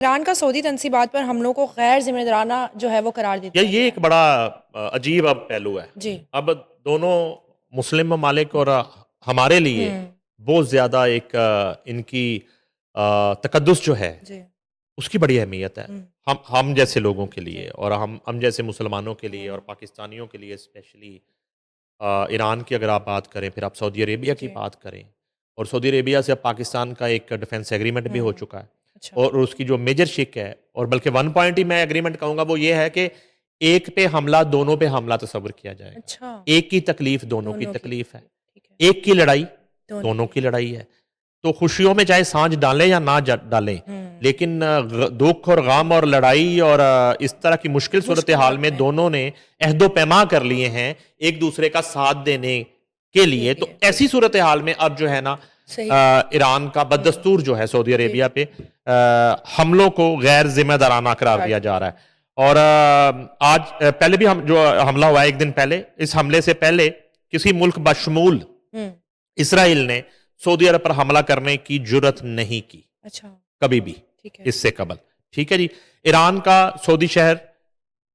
ایران کا سعودی تنصیبات پر حملوں کو غیر ذمہ دارانہ جو ہے وہ قرار دیتا ہے. یہ ایک بڑا عجیب اب پہلو ہے. جی اب دونوں مسلم ممالک اور ہمارے لیے بہت زیادہ ایک ان کی تقدس جو ہے جی اس کی بڑی اہمیت ہے. ہم جیسے لوگوں کے لیے اور ہم جیسے مسلمانوں کے لیے اور پاکستانیوں کے لیے اسپیشلی ایران کی اگر آپ بات کریں، پھر آپ سعودی عربیہ کی بات کریں، اور سعودی عربیہ سے اب پاکستان کا ایک ڈیفنس ایگریمنٹ بھی ہو چکا ہے. اچھا اور اس کی جو میجر شک ہے، اور بلکہ ون پوائنٹ ہی میں ایگریمنٹ کہوں گا، وہ یہ ہے کہ ایک پہ حملہ دونوں پہ حملہ تصور کیا جائے گا. اچھا ایک کی تکلیف دونوں کی تکلیف ہے، ٹھیک ہے ایک کی لڑائی دونوں کی لڑائی ہے. تو خوشیوں میں چاہے سانج ڈالیں یا نہ ڈالیں، لیکن دکھ اور غم اور لڑائی اور اس طرح کی مشکل صورتحال میں دونوں نے عہد و پیما کر لیے ہیں ایک دوسرے کا ساتھ دینے کے لیے. تو ایسی صورتحال میں اب جو ہے نا ایران کا بددستور جو ہے سعودی عربیہ پہ حملوں کو غیر ذمہ دارانہ قرار دیا جا رہا ہے. اور آج پہلے بھی جو حملہ ہوا ہے ایک دن پہلے، اس حملے سے پہلے کسی ملک بشمول اسرائیل نے سعودی عرب پر حملہ کرنے کی جرت نہیں کی کبھی بھی اس سے قبل. ٹھیک ہے جی. ایران کا سعودی شہر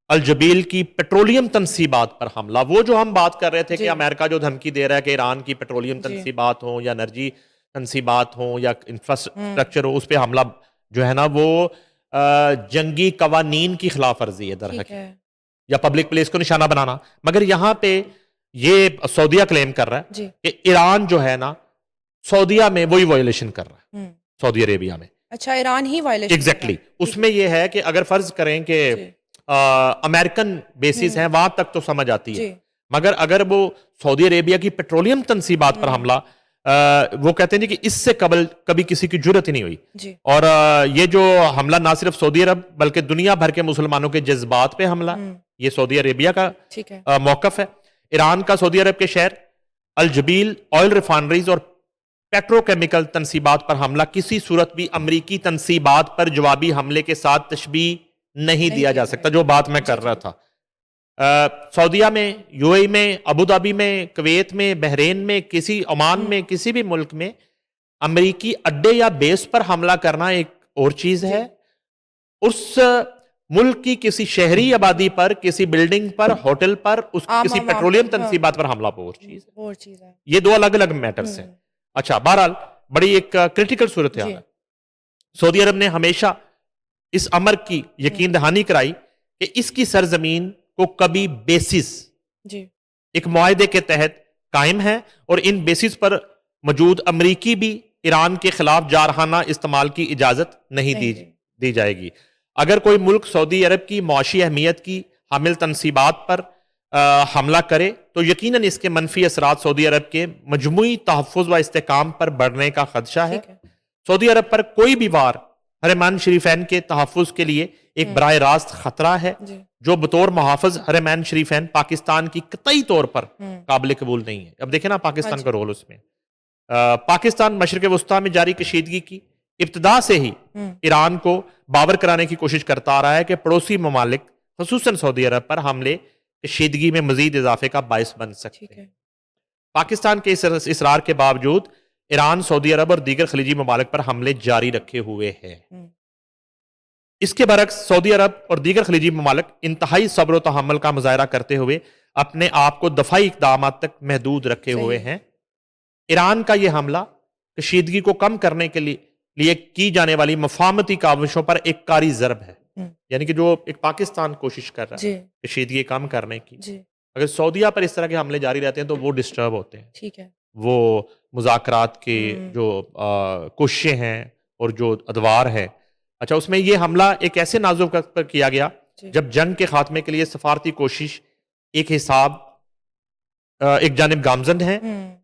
الجبیل کی پیٹرولیم تنصیبات پر حملہ، وہ جو ہم بات کر رہے تھے کہ امریکہ جو دھمکی دے رہا ہے کہ ایران کی پیٹرولیم تنصیبات ہوں یا انرجی تنصیبات ہوں یا انفراسٹرکچر ہو، اس پہ حملہ جو ہے نا وہ جنگی قوانین کی خلاف ورزی ہے در حقیقت، یا پبلک پلیس کو نشانہ بنانا. مگر یہاں پہ یہ سعودیہ کلیم کر رہا ہے کہ ایران جو ہے نا سعودیہ میں وہی وائلیشن کر رہا ہے، سعودی عربیہ میں. اچھا ایران ہی وائلیشن ایگزیکٹلی. اس میں یہ ہے کہ اگر فرض کریں کہ امریکن بیسز ہیں وہاں تک تو سمجھ آتی ہے، مگر اگر وہ سعودی عربیہ کی پیٹرولیم تنصیبات پر حملہ، وہ کہتے ہیں کہ اس سے قبل کبھی کسی کی جرت ہی نہیں ہوئی. اور یہ جو حملہ نہ صرف سعودی عرب بلکہ دنیا بھر کے مسلمانوں کے جذبات پہ حملہ، یہ سعودی عربیہ کا موقف ہے. ایران کا سعودی عرب کے شہر الجبیل آئل ریفائنریز اور پیٹرو کیمیکل تنصیبات پر حملہ کسی صورت بھی امریکی تنصیبات پر جوابی حملے کے ساتھ تشبیہ نہیں دیا جا سکتا، جو بات میں کر رہا تھا. سعودیہ میں، یو اے میں، ابو ظبی میں، کویت میں، بحرین میں، کسی عمان میں، کسی بھی ملک میں امریکی اڈے یا بیس پر حملہ کرنا ایک اور چیز ہے، اس ملک کی کسی شہری آبادی پر، کسی بلڈنگ پر، ہوٹل پر، کسی پیٹرولیم تنصیبات پر حملہ اور چیز ہے. یہ دو الگ الگ میٹرز ہیں. اچھا، بہرحال بڑی ایک کرٹیکل صورتحال ہے. سعودی عرب نے ہمیشہ اس امر کی یقین دہانی کرائی کہ اس کی سرزمین کو کبھی بیسز ایک معاہدے کے تحت قائم ہے، اور ان بیسز پر موجود امریکی بھی ایران کے خلاف جارحانہ استعمال کی اجازت نہیں دی جائے گی. اگر کوئی ملک سعودی عرب کی معاشی اہمیت کی حامل تنصیبات پر حملہ کرے تو یقیناً اس کے منفی اثرات سعودی عرب کے مجموعی تحفظ و استحکام پر بڑھنے کا خدشہ ہے. سعودی عرب پر کوئی بھی وار حرمین شریفین کے تحفظ کے لیے ایک براہ راست خطرہ ہے، جو بطور محافظ حرمین شریفین پاکستان کی قطعی طور پر قابل قبول نہیں ہے. اب دیکھیں نا پاکستان کا رول اس میں. پاکستان مشرق وسطیٰ میں جاری کشیدگی کی ابتدا سے ہی ایران کو باور کرانے کی کوشش کرتا آ رہا ہے کہ پڑوسی ممالک خصوصاً سعودی عرب پر حملے کشیدگی میں مزید اضافے کا باعث بن سکتے ہیں. پاکستان کے اس اصرار کے باوجود ایران سعودی عرب اور دیگر خلیجی ممالک پر حملے جاری رکھے ہوئے ہیں. اس کے برعکس سعودی عرب اور دیگر خلیجی ممالک انتہائی صبر و تحمل کا مظاہرہ کرتے ہوئے اپنے آپ کو دفاعی اقدامات تک محدود رکھے ہوئے ہیں. ایران کا یہ حملہ کشیدگی کو کم کرنے کے لیے کی جانے والی مفاہمتی کاوشوں پر ایک کاری ضرب ہے. یعنی کہ جو ایک پاکستان کوشش کر رہا ہے کشیدگی کم کرنے کی، اگر سعودیہ پر اس طرح کے حملے جاری رہتے ہیں تو وہ ڈسٹرب ہوتے ہیں. ٹھیک ہے. وہ مذاکرات کے جو کوششیں ہیں اور جو ادوار ہے. اچھا، اس میں یہ حملہ ایک ایسے نازک وقت پر کیا گیا جب جنگ کے خاتمے کے لیے سفارتی کوشش ایک جانب گامزن ہے.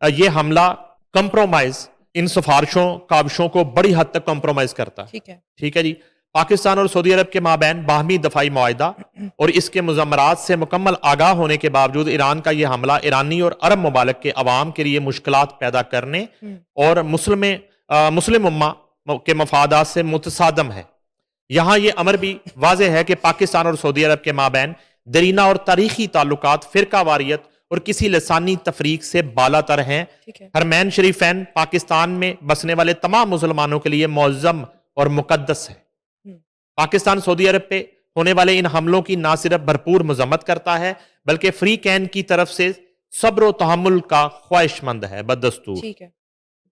یہ حملہ کمپرومائز ان سفارشوں کاوشوں کو بڑی حد تک کمپرومائز کرتا ہے. ٹھیک ہے جی. پاکستان اور سعودی عرب کے مابین باہمی دفاعی معاہدہ اور اس کے مضمرات سے مکمل آگاہ ہونے کے باوجود ایران کا یہ حملہ ایرانی اور عرب ممالک کے عوام کے لیے مشکلات پیدا کرنے اور مسلم امہ کے مفادات سے متصادم ہے. یہاں یہ امر بھی واضح ہے کہ پاکستان اور سعودی عرب کے مابین دیرینہ اور تاریخی تعلقات فرقہ واریت اور کسی لسانی تفریق سے بالا تر ہیں. حرمین شریفین پاکستان میں بسنے والے تمام مسلمانوں کے لیے معظم اور مقدس ہے. پاکستان سعودی عرب پہ ہونے والے ان حملوں کی نہ صرف بھرپور مذمت کرتا ہے بلکہ فری کین کی طرف سے صبر و تحمل کا خواہش مند ہے بدستور. ٹھیک ہے.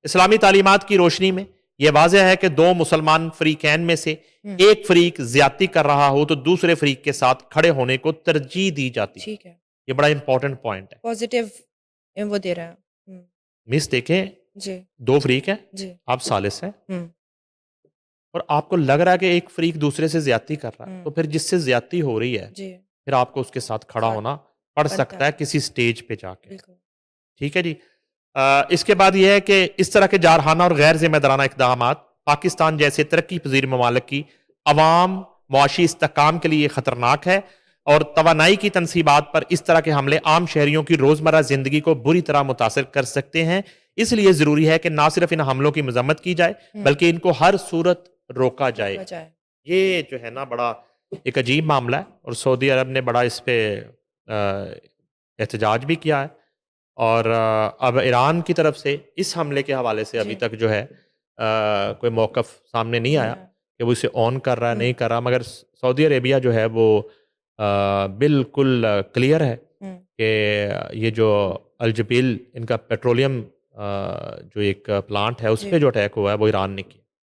اسلامی تعلیمات کی روشنی میں یہ واضح ہے کہ دو مسلمان فریقین میں سے ایک فریق زیادتی کر رہا ہو تو دوسرے فریق کے ساتھ کھڑے ہونے کو ترجیح دی جاتی ہے. ٹھیک ہے. یہ بڑا امپورٹنٹ پوائنٹ ہے. پازیٹیو وہ دے رہا ہے. مس دیکھیں جی دو فریق ہیں, جی آپ ثالث ہیں اور آپ کو لگ رہا ہے کہ ایک فریق دوسرے سے زیادتی کر رہا ہے, تو پھر جس سے زیادتی ہو رہی ہے جی پھر آپ کو اس کے ساتھ کھڑا ہونا پڑ سکتا ہے کسی سٹیج پہ جا کے. بالکل. ٹھیک ہے جی. اس کے بعد یہ ہے کہ اس طرح کے جارحانہ اور غیر ذمہ دارانہ اقدامات پاکستان جیسے ترقی پذیر ممالک کی عوام معاشی استحکام کے لیے خطرناک ہے اور توانائی کی تنصیبات پر اس طرح کے حملے عام شہریوں کی روزمرہ زندگی کو بری طرح متاثر کر سکتے ہیں. اس لیے ضروری ہے کہ نہ صرف ان حملوں کی مذمت کی جائے بلکہ ان کو ہر صورت روکا جائے. یہ جو ہے نا بڑا ایک عجیب معاملہ ہے اور سعودی عرب نے بڑا اس پہ احتجاج بھی کیا ہے اور اب ایران کی طرف سے اس حملے کے حوالے سے ابھی تک جو ہے کوئی موقف سامنے نہیں آیا کہ وہ اسے آن کر رہا ہے نہیں کر رہا, مگر سعودی عربیہ جو ہے وہ بالکل کلیئر ہے کہ یہ جو الجبیل ان کا پیٹرولیم جو ایک پلانٹ ہے اس پہ جو اٹیک ہوا ہے وہ ایران نے کیا.